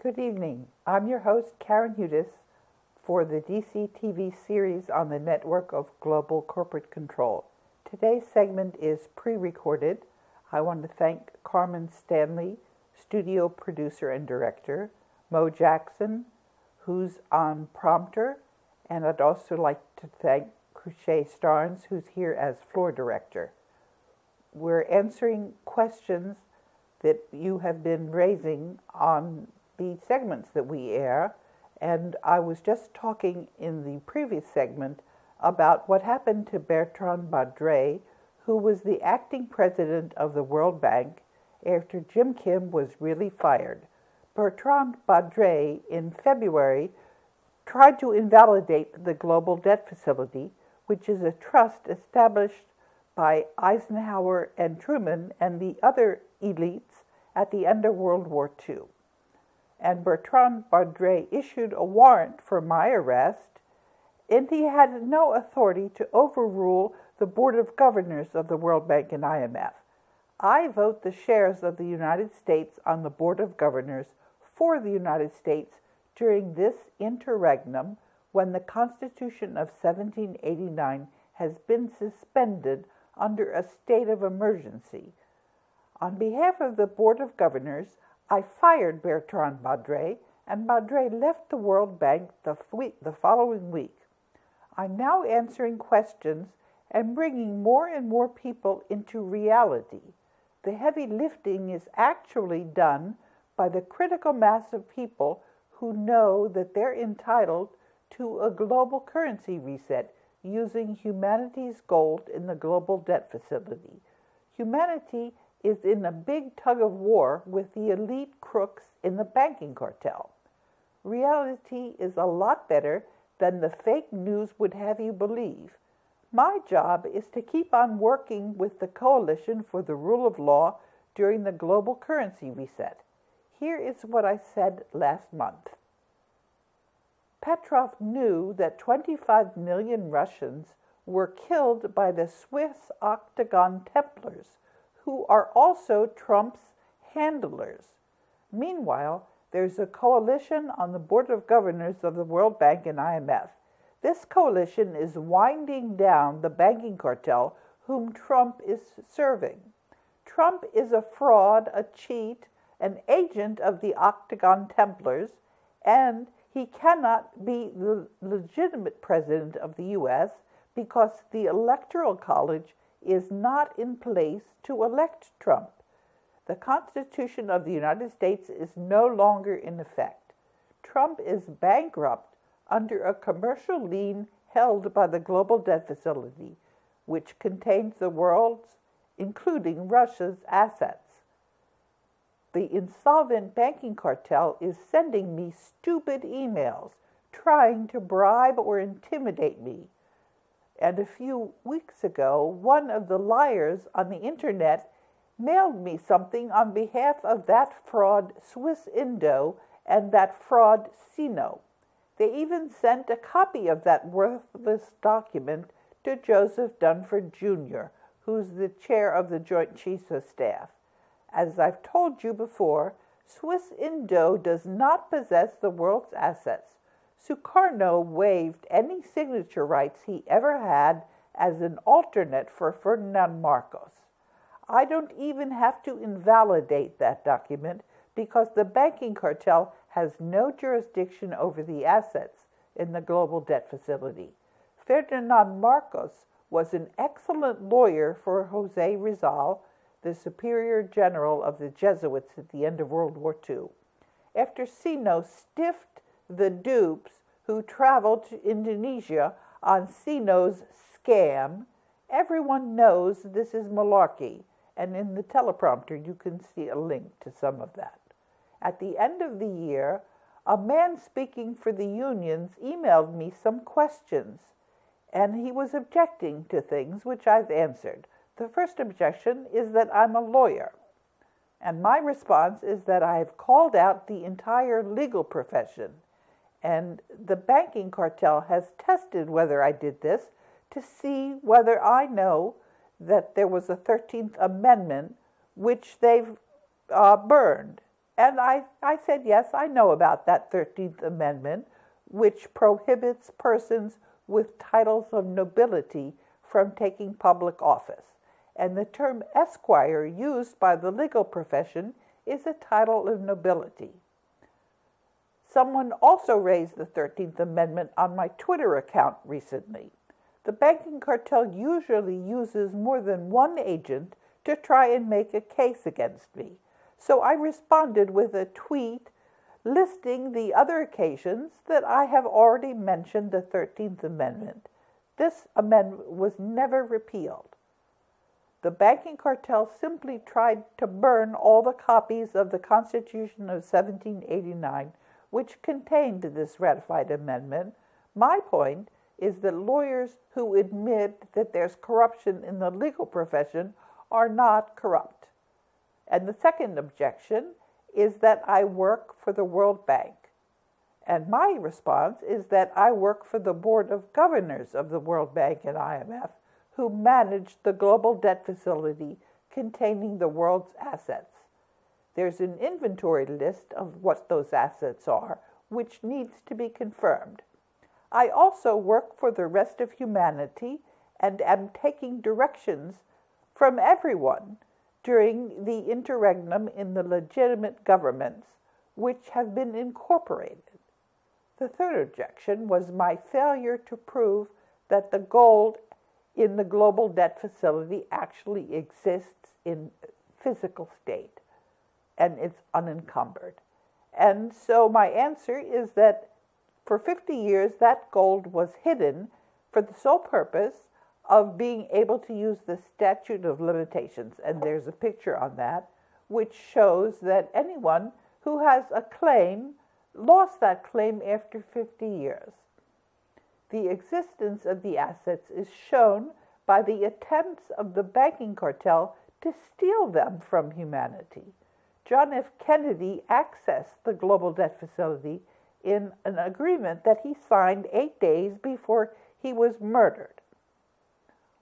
Good evening. I'm your host, Karen Hudis, for the DC-TV series on the network of global corporate control. Today's segment is pre-recorded. I want to thank Carmen Stanley, studio producer and director, Mo Jackson, who's on prompter, and I'd also like to thank Cruchet Starnes, who's here as floor director. We're answering questions that you have been raising on the segments that we air, and I was just talking in the previous segment about what happened to Bertrand Badret, who was the acting president of the World Bank after Jim Kim was really fired. Bertrand Badret, in February, tried to invalidate the Global Debt Facility, which is a trust established by Eisenhower and Truman and the other elites at the end of World War II. And Bertrand Badret issued a warrant for my arrest, and he had no authority to overrule the Board of Governors of the World Bank and IMF. I vote the shares of the United States on the Board of Governors for the United States during this interregnum when the Constitution of 1789 has been suspended under a state of emergency. On behalf of the Board of Governors, I fired Bertrand Badret, and Badret left the World Bank the following week. I'm now answering questions and bringing more and more people into reality. The heavy lifting is actually done by the critical mass of people who know that they're entitled to a global currency reset using humanity's gold in the Global Debt Facility. Humanity is in a big tug-of-war with the elite crooks in the banking cartel. Reality is a lot better than the fake news would have you believe. My job is to keep on working with the Coalition for the Rule of Law during the global currency reset. Here is what I said last month. Petrov knew that 25 million Russians were killed by the Swiss Octagon Templars, who are also Trump's handlers. Meanwhile, there's a coalition on the Board of Governors of the World Bank and IMF. This coalition is winding down the banking cartel whom Trump is serving. Trump is a fraud, a cheat, an agent of the Octagon Templars, and he cannot be the legitimate president of the U.S. because the Electoral College is not in place to elect Trump. The Constitution of the United States is no longer in effect. Trump is bankrupt under a commercial lien held by the Global Debt Facility, which contains the world's, including Russia's, assets. The insolvent banking cartel is sending me stupid emails, trying to bribe or intimidate me. And a few weeks ago, one of the liars on the internet mailed me something on behalf of that fraud Swiss Indo and that fraud Sino. They even sent a copy of that worthless document to Joseph Dunford Jr., who's the chair of the Joint Chiefs of Staff. As I've told you before, Swiss Indo does not possess the world's assets. Sukarno waived any signature rights he ever had as an alternate for Ferdinand Marcos. I don't even have to invalidate that document because the banking cartel has no jurisdiction over the assets in the Global Debt Facility. Ferdinand Marcos was an excellent lawyer for Jose Rizal, the superior general of the Jesuits at the end of World War II. After Sino stiffed the dupes who traveled to Indonesia on Sino's scam, everyone knows this is malarkey, and in the teleprompter you can see a link to some of that. At the end of the year, a man speaking for the unions emailed me some questions, and he was objecting to things which I've answered. The first objection is that I'm a lawyer, and my response is that I have called out the entire legal profession, and the banking cartel has tested whether I did this to see whether I know that there was a 13th Amendment which they've burned. And I said, yes, I know about that 13th Amendment, which prohibits persons with titles of nobility from taking public office. And the term esquire used by the legal profession is a title of nobility. Someone also raised the 13th Amendment on my Twitter account recently. The banking cartel usually uses more than one agent to try and make a case against me. So I responded with a tweet listing the other occasions that I have already mentioned the 13th Amendment. This amendment was never repealed. The banking cartel simply tried to burn all the copies of the Constitution of 1789, which contained this ratified amendment. My point is that lawyers who admit that there's corruption in the legal profession are not corrupt. And the second objection is that I work for the World Bank. And my response is that I work for the Board of Governors of the World Bank and IMF, who manage the global debt facility containing the world's assets. There's an inventory list of what those assets are, which needs to be confirmed. I also work for the rest of humanity and am taking directions from everyone during the interregnum in the legitimate governments which have been incorporated. The third objection was my failure to prove that the gold in the global debt facility actually exists in physical state and it's unencumbered. And so my answer is that for 50 years that gold was hidden for the sole purpose of being able to use the statute of limitations. And there's a picture on that which shows that anyone who has a claim lost that claim after 50 years. The existence of the assets is shown by the attempts of the banking cartel to steal them from humanity. John F. Kennedy accessed the global debt facility in an agreement that he signed 8 days before he was murdered.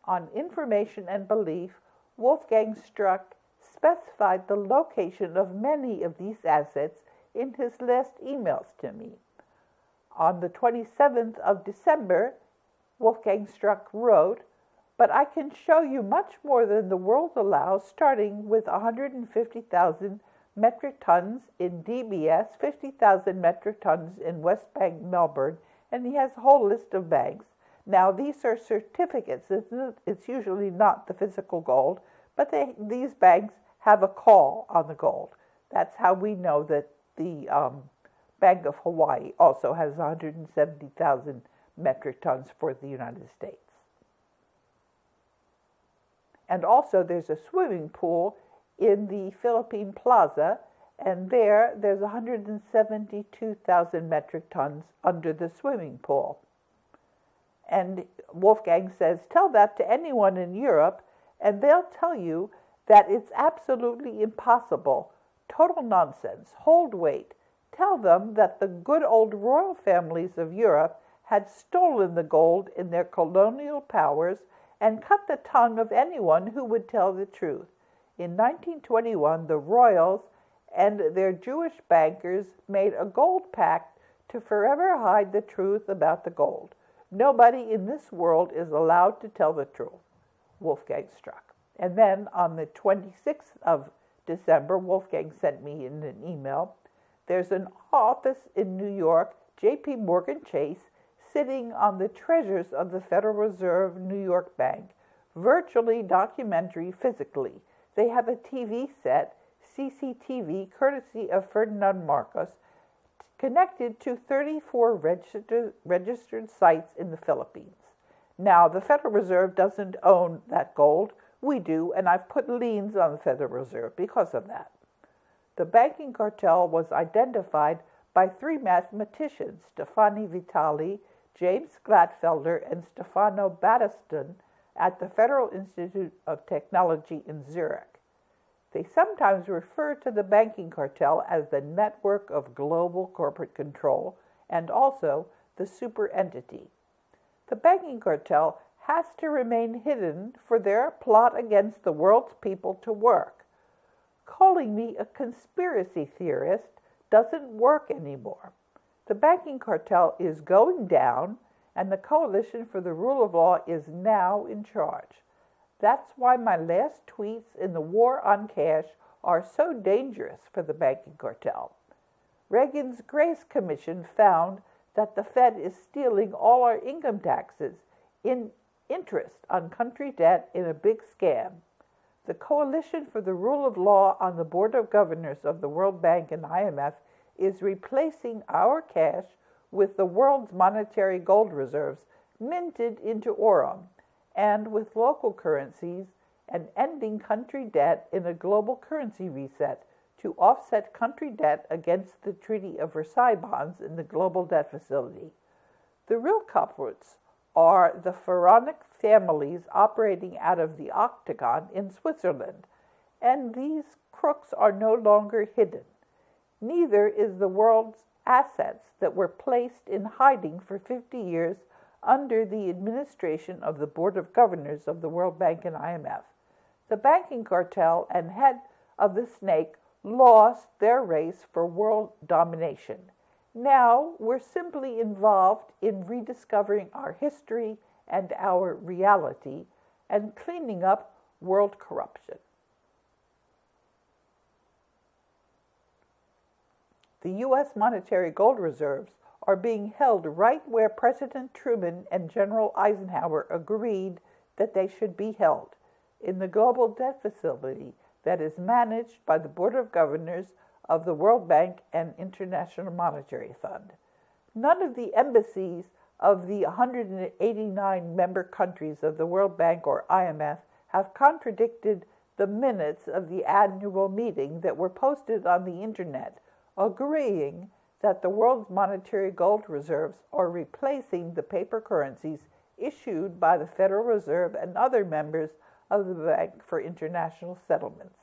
On information and belief, Wolfgang Struck specified the location of many of these assets in his last emails to me. On the 27th of December, Wolfgang Struck wrote, "But I can show you much more than the world allows, starting with 150,000 metric tons in DBS, 50,000 metric tons in West Bank, Melbourne," and he has a whole list of banks. Now, these are certificates. It's usually not the physical gold, but these banks have a call on the gold. That's how we know that the Bank of Hawaii also has 170,000 metric tons for the United States. And also there's a swimming pool in the Philippine Plaza, and there's 172,000 metric tons under the swimming pool. And Wolfgang says, tell that to anyone in Europe, and they'll tell you that it's absolutely impossible. Total nonsense. Hold wait. Tell them that the good old royal families of Europe had stolen the gold in their colonial powers and cut the tongue of anyone who would tell the truth. In 1921, the royals and their Jewish bankers made a gold pact to forever hide the truth about the gold. Nobody in this world is allowed to tell the truth. Wolfgang Struck. And then on the 26th of December, Wolfgang sent me in an email, there's an office in New York, J.P. Morgan Chase, sitting on the treasures of the Federal Reserve New York Bank, virtually documentary physically. They have a TV set, CCTV, courtesy of Ferdinand Marcos, connected to 34 registered sites in the Philippines. Now, the Federal Reserve doesn't own that gold. We do, and I've put liens on the Federal Reserve because of that. The banking cartel was identified by 3 mathematicians, Stefani Vitali, James Glatfelder, and Stefano Battiston, at the Federal Institute of Technology in Zurich. They sometimes refer to the banking cartel as the network of global corporate control and also the super entity. The banking cartel has to remain hidden for their plot against the world's people to work. Calling me a conspiracy theorist doesn't work anymore. The banking cartel is going down, and the Coalition for the Rule of Law is now in charge. That's why my last tweets in the war on cash are so dangerous for the banking cartel. Reagan's Grace Commission found that the Fed is stealing all our income taxes in interest on country debt in a big scam. The Coalition for the Rule of Law on the Board of Governors of the World Bank and IMF is replacing our cash with the world's monetary gold reserves minted into Aurum, and with local currencies, and ending country debt in a global currency reset to offset country debt against the Treaty of Versailles bonds in the global debt facility. The real culprits are the pharaonic families operating out of the Octagon in Switzerland, and these crooks are no longer hidden. Neither is the world's assets that were placed in hiding for 50 years under the administration of the Board of Governors of the World Bank and IMF. The banking cartel and head of the snake lost their race for world domination. Now we're simply involved in rediscovering our history and our reality and cleaning up world corruption. The U.S. monetary gold reserves are being held right where President Truman and General Eisenhower agreed that they should be held, in the global debt facility that is managed by the Board of Governors of the World Bank and International Monetary Fund. None of the embassies of the 189 member countries of the World Bank or IMF have contradicted the minutes of the annual meeting that were posted on the internet, agreeing that the world's monetary gold reserves are replacing the paper currencies issued by the Federal Reserve and other members of the Bank for International Settlements.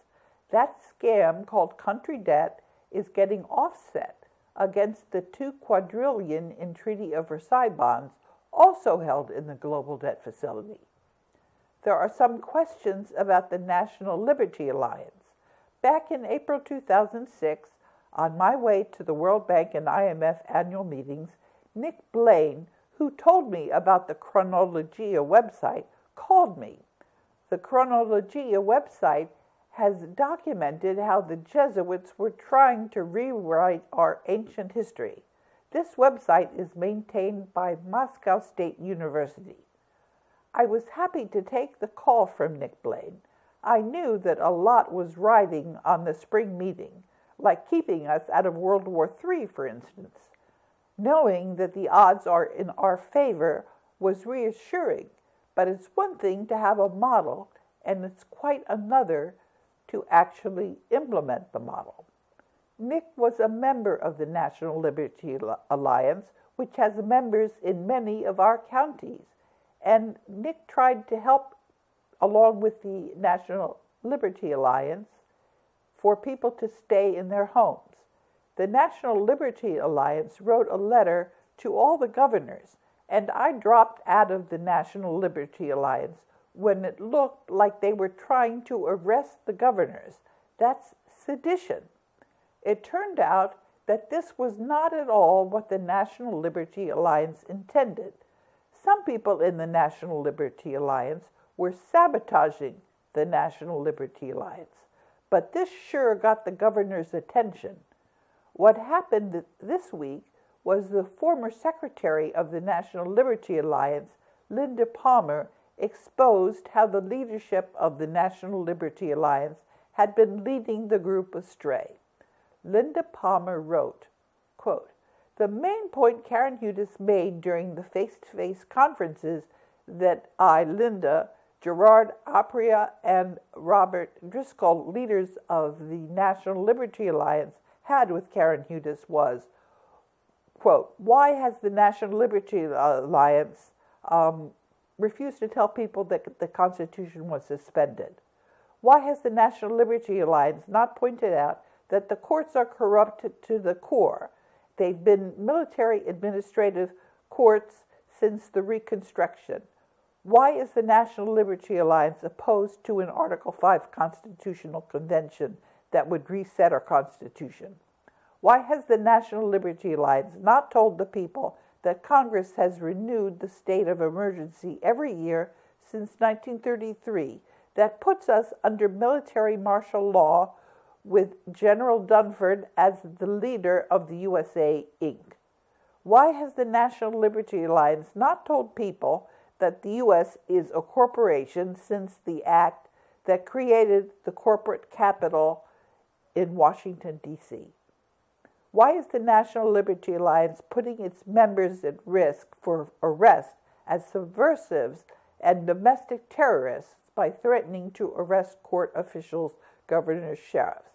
That scam called country debt is getting offset against the $2 quadrillion in Treaty of Versailles bonds, also held in the global debt facility. There are some questions about the National Liberty Alliance. Back in April 2006, on my way to the World Bank and IMF annual meetings, Nick Blaine, who told me about the Chronologia website, called me. The Chronologia website has documented how the Jesuits were trying to rewrite our ancient history. This website is maintained by Moscow State University. I was happy to take the call from Nick Blaine. I knew that a lot was riding on the spring meeting, like keeping us out of World War III, for instance. Knowing that the odds are in our favor was reassuring, but it's one thing to have a model, and it's quite another to actually implement the model. Nick was a member of the National Liberty Alliance, which has members in many of our counties, and Nick tried to help, along with the National Liberty Alliance, for people to stay in their homes. The National Liberty Alliance wrote a letter to all the governors, and I dropped out of the National Liberty Alliance when it looked like they were trying to arrest the governors. That's sedition. It turned out that this was not at all what the National Liberty Alliance intended. Some people in the National Liberty Alliance were sabotaging the National Liberty Alliance. But this sure got the governor's attention. What happened this week was the former secretary of the National Liberty Alliance, Linda Palmer, exposed how the leadership of the National Liberty Alliance had been leading the group astray. Linda Palmer wrote, quote, "The main point Karen Hudes made during the face-to-face conferences that I, Linda, Gerard Apria, and Robert Driscoll, leaders of the National Liberty Alliance, had with Karen Hudes was, quote, why has the National Liberty Alliance refused to tell people that the Constitution was suspended? Why has the National Liberty Alliance not pointed out that the courts are corrupted to the core? They've been military administrative courts since the Reconstruction. Why is the National Liberty Alliance opposed to an Article 5 constitutional convention that would reset our Constitution? Why has the National Liberty Alliance not told the people that Congress has renewed the state of emergency every year since 1933 that puts us under military martial law with General Dunford as the leader of the USA, Inc.? Why has the National Liberty Alliance not told people that the U.S. is a corporation since the act that created the corporate capital in Washington, D.C.? Why is the National Liberty Alliance putting its members at risk for arrest as subversives and domestic terrorists by threatening to arrest court officials, governors, sheriffs?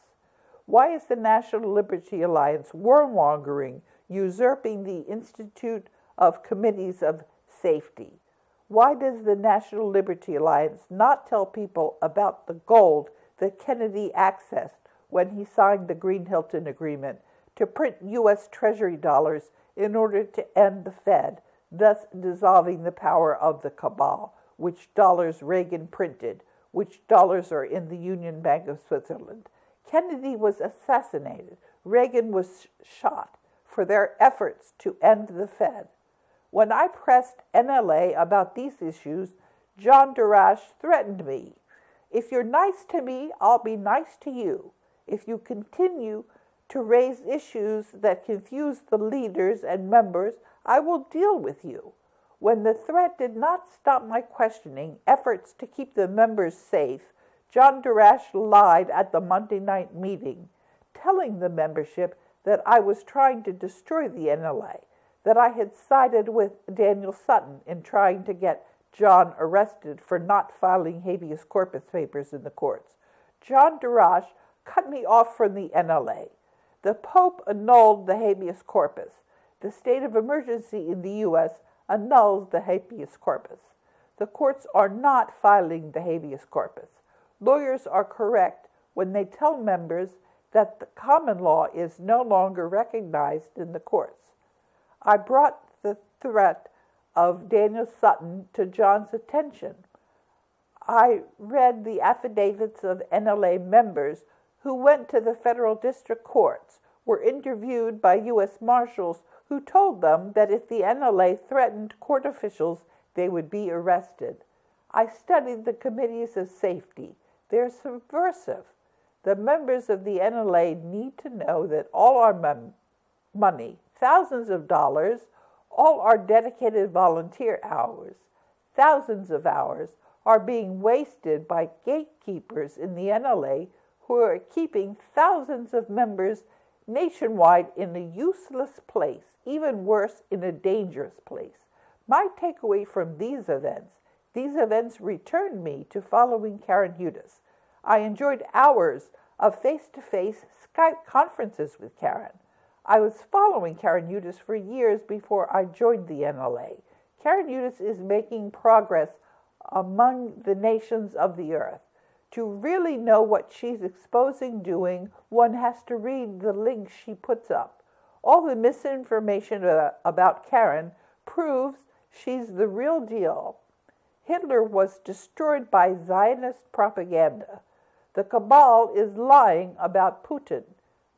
Why is the National Liberty Alliance warmongering, usurping the Institute of Committees of Safety? Why does the National Liberty Alliance not tell people about the gold that Kennedy accessed when he signed the Green-Hilton Agreement to print U.S. Treasury dollars in order to end the Fed, thus dissolving the power of the cabal, which dollars Reagan printed, which dollars are in the Union Bank of Switzerland? Kennedy was assassinated. Reagan was shot for their efforts to end the Fed. When I pressed NLA about these issues, John Darash threatened me. If you're nice to me, I'll be nice to you. If you continue to raise issues that confuse the leaders and members, I will deal with you. When the threat did not stop my questioning efforts to keep the members safe, John Darash lied at the Monday night meeting, telling the membership that I was trying to destroy the NLA, that I had sided with Daniel Sutton in trying to get John arrested for not filing habeas corpus papers in the courts. John Darash cut me off from the NLA. The Pope annulled the habeas corpus. The state of emergency in the U.S. annuls the habeas corpus. The courts are not filing the habeas corpus. Lawyers are correct when they tell members that the common law is no longer recognized in the courts. I brought the threat of Daniel Sutton to John's attention. I read the affidavits of NLA members who went to the federal district courts, were interviewed by U.S. Marshals who told them that if the NLA threatened court officials, they would be arrested. I studied the committees of safety. They're subversive. The members of the NLA need to know that all our money, thousands of dollars, all our dedicated volunteer hours, thousands of hours, are being wasted by gatekeepers in the NLA who are keeping thousands of members nationwide in a useless place, even worse, in a dangerous place. My takeaway from these events returned me to following Karen Hudes. I enjoyed hours of face-to-face Skype conferences with Karen. I was following Karen Hudes for years before I joined the NLA. Karen Hudes is making progress among the nations of the earth. To really know what she's doing, one has to read the links she puts up. All the misinformation about Karen proves she's the real deal. Hitler was destroyed by Zionist propaganda. The cabal is lying about Putin.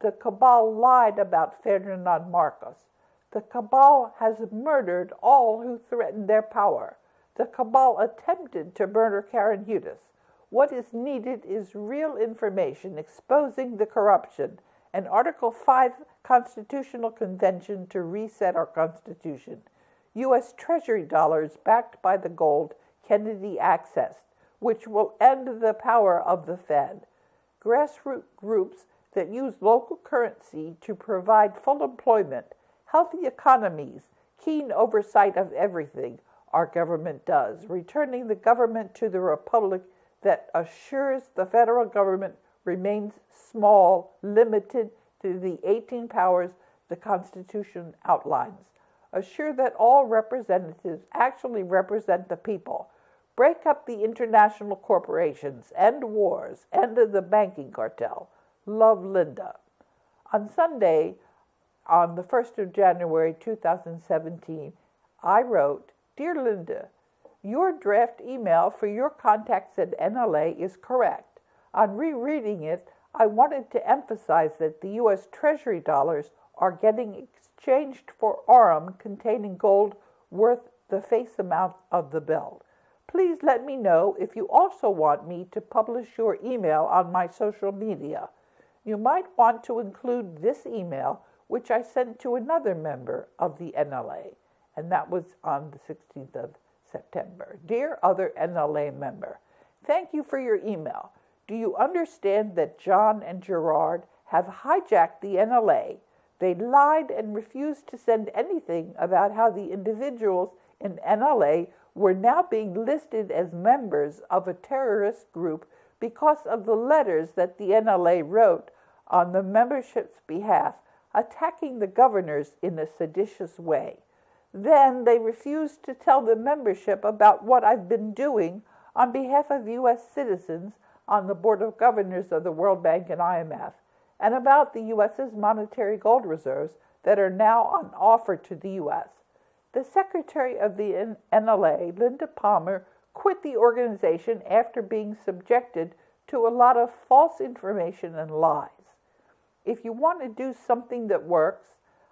The cabal lied about Ferdinand Marcos. The cabal has murdered all who threatened their power. The cabal attempted to murder Karen Hudes. What is needed is real information exposing the corruption, an Article 5 Constitutional Convention to reset our Constitution, U.S. Treasury dollars backed by the gold Kennedy accessed, which will end the power of the Fed, grassroots groups that use local currency to provide full employment, healthy economies, keen oversight of everything our government does, returning the government to the republic that assures the federal government remains small, limited to the 18 powers the Constitution outlines. Assure that all representatives actually represent the people. Break up the international corporations, end wars, end the banking cartel. Love, Linda. On Sunday, on the 1st of January 2017, I wrote, Dear Linda, your draft email for your contacts at NLA is correct. On rereading it, I wanted to emphasize that the U.S. Treasury dollars are getting exchanged for aurum containing gold worth the face amount of the bill. Please let me know if you also want me to publish your email on my social media. You might want to include this email, which I sent to another member of the NLA, and that was on the 16th of September. Dear other NLA member, thank you for your email. Do you understand that John and Gerard have hijacked the NLA? They lied and refused to send anything about how the individuals in NLA were now being listed as members of a terrorist group because of the letters that the NLA wrote on the membership's behalf, attacking the governors in a seditious way. Then they refused to tell the membership about what I've been doing on behalf of U.S. citizens on the Board of Governors of the World Bank and IMF, and about the U.S.'s monetary gold reserves that are now on offer to the U.S. The secretary of the NLA, Linda Palmer, quit the organization after being subjected to a lot of false information and lies. If you want to do something that works,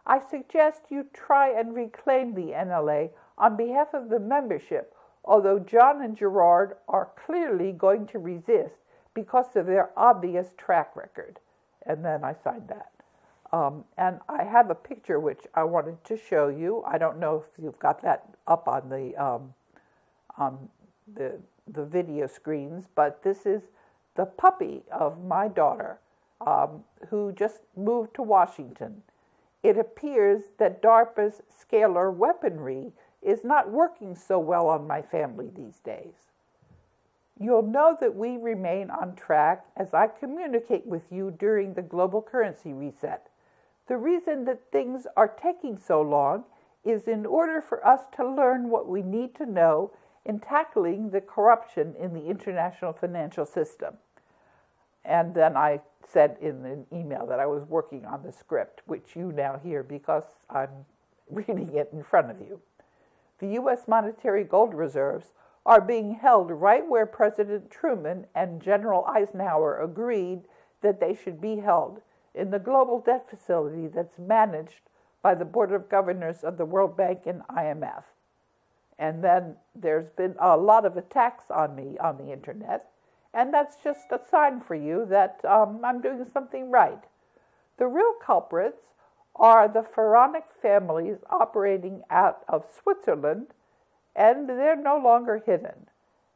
I suggest you try and reclaim the NLA on behalf of the membership, although John and Gerard are clearly going to resist because of their obvious track record. And then I signed that. And I have a picture which I wanted to show you. I don't know if you've got that up on the video screens, but this is the puppy of my daughter, who just moved to Washington. It appears that DARPA's scalar weaponry is not working so well on my family these days. You'll know that we remain on track as I communicate with you during the global currency reset. The reason that things are taking so long is in order for us to learn what we need to know in tackling the corruption in the international financial system. And then I said in an email that I was working on the script, which you now hear because I'm reading it in front of you. The U.S. monetary gold reserves are being held right where President Truman and General Eisenhower agreed that they should be held, in the global debt facility that's managed by the Board of Governors of the World Bank and IMF. And then there's been a lot of attacks on me on the internet, and that's just a sign for you that I'm doing something right. The real culprits are the pharaonic families operating out of Switzerland, and they're no longer hidden.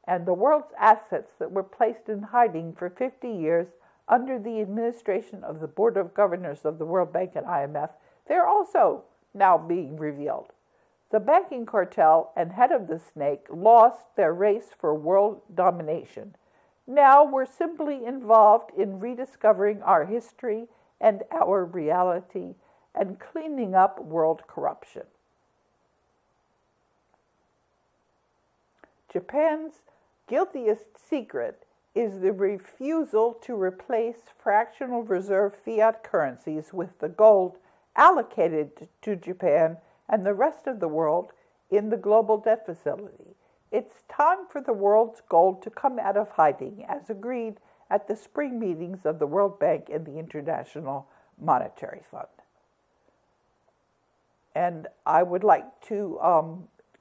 And the world's assets that were placed in hiding for 50 years under the administration of the Board of Governors of the World Bank and IMF, they're also now being revealed. The banking cartel and head of the snake lost their race for world domination. Now we're simply involved in rediscovering our history and our reality and cleaning up world corruption. Japan's guiltiest secret is the refusal to replace fractional reserve fiat currencies with the gold allocated to Japan and the rest of the world in the global debt facility. It's time for the world's gold to come out of hiding, as agreed at the spring meetings of the World Bank and the International Monetary Fund. And I would like to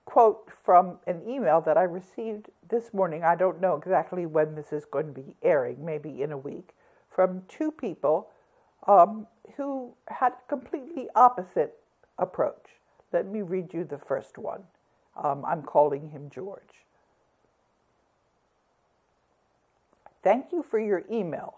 quote from an email that I received this morning. I don't know exactly when this is going to be airing, maybe in a week, from two people who had a completely opposite approach. Let me read you the first one. I'm calling him George. Thank you for your email.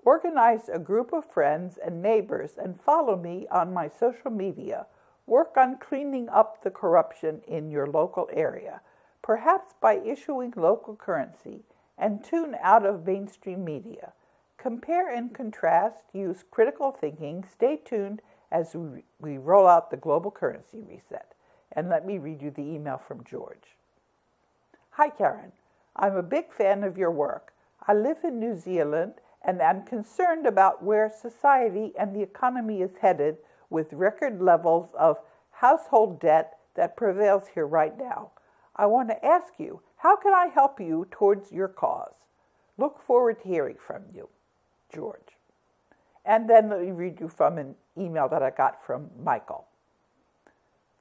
Organize a group of friends and neighbors and follow me on my social media. Work on cleaning up the corruption in your local area, perhaps by issuing local currency, and tune out of mainstream media. Compare and contrast, use critical thinking, stay tuned as we roll out the global currency reset. And let me read you the email from George. Hi, Karen. I'm a big fan of your work. I live in New Zealand and am concerned about where society and the economy is headed with record levels of household debt that prevails here right now. I want to ask you, how can I help you towards your cause? Look forward to hearing from you. George. And then let me read you from an email that I got from Michael.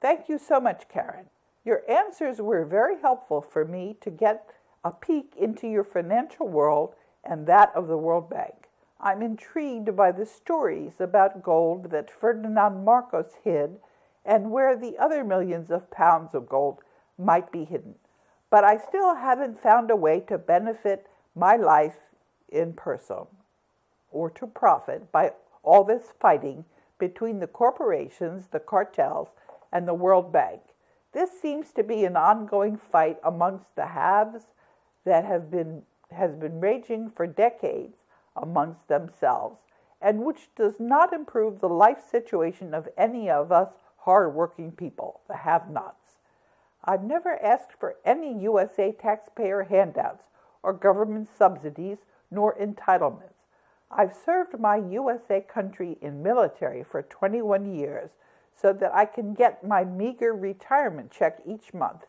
Thank you so much, Karen. Your answers were very helpful for me to get a peek into your financial world and that of the World Bank. I'm intrigued by the stories about gold that Ferdinand Marcos hid and where the other millions of pounds of gold might be hidden. But I still haven't found a way to benefit my life in person or to profit by all this fighting between the corporations, the cartels, and the World Bank. This seems to be an ongoing fight amongst the haves that has been raging for decades amongst themselves, and which does not improve the life situation of any of us hard-working people, the have-nots. I've never asked for any USA taxpayer handouts or government subsidies nor entitlements. I've served my USA country in military for 21 years so that I can get my meager retirement check each month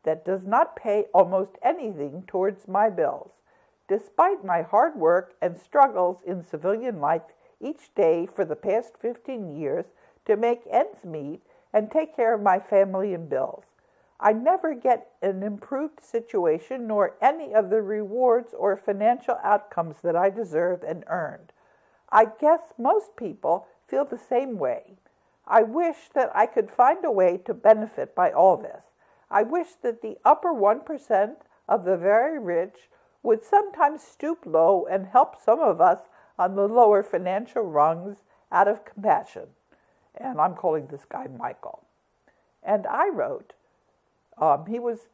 that does not pay almost anything towards my bills. Despite my hard work and struggles in civilian life each day for the past 15 years to make ends meet and take care of my family and bills, I never get an improved situation nor any of the rewards or financial outcomes that I deserve and earned. I guess most people feel the same way. I wish that I could find a way to benefit by all this. I wish that the upper 1% of the very rich would sometimes stoop low and help some of us on the lower financial rungs out of compassion. And I'm calling this guy Michael. And I wrote,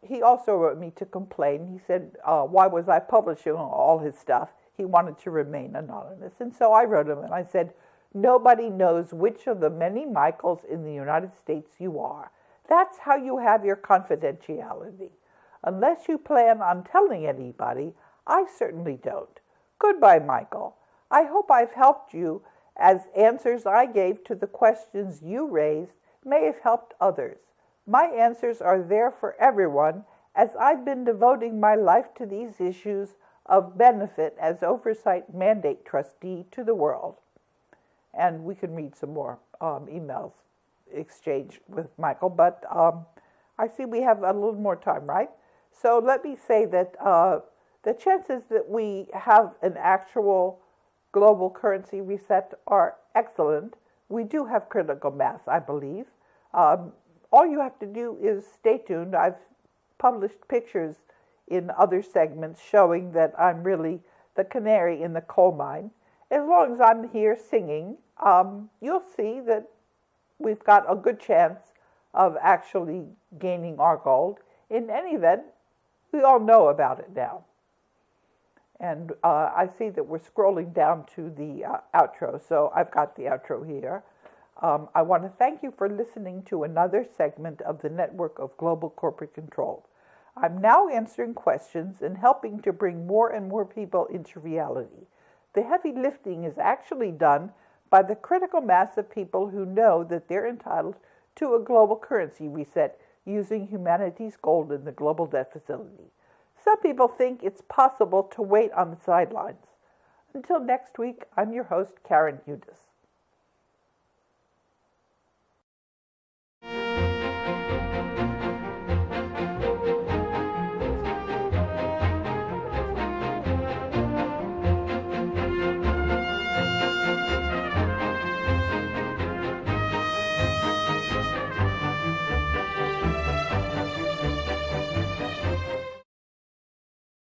he also wrote me to complain. He said, why was I publishing all his stuff? He wanted to remain anonymous. And so I wrote him and I said, nobody knows which of the many Michaels in the United States you are. That's how you have your confidentiality. Unless you plan on telling anybody, I certainly don't. Goodbye, Michael. I hope I've helped you, as answers I gave to the questions you raised may have helped others. My answers are there for everyone, as I've been devoting my life to these issues of benefit as oversight mandate trustee to the world. And we can read some more emails exchanged with Michael, but I see we have a little more time, right? So let me say that the chances that we have an actual global currency reset are excellent. We do have critical mass, I believe. All you have to do is stay tuned. I've published pictures in other segments showing that I'm really the canary in the coal mine. As long as I'm here singing, you'll see that we've got a good chance of actually gaining our gold. In any event, we all know about it now. And I see that we're scrolling down to the outro, so I've got the outro here. I want to thank you for listening to another segment of the Network of Global Corporate Control. I'm now answering questions and helping to bring more and more people into reality. The heavy lifting is actually done by the critical mass of people who know that they're entitled to a global currency reset using humanity's gold in the global debt facility. Some people think it's possible to wait on the sidelines. Until next week, I'm your host, Karen Hudes.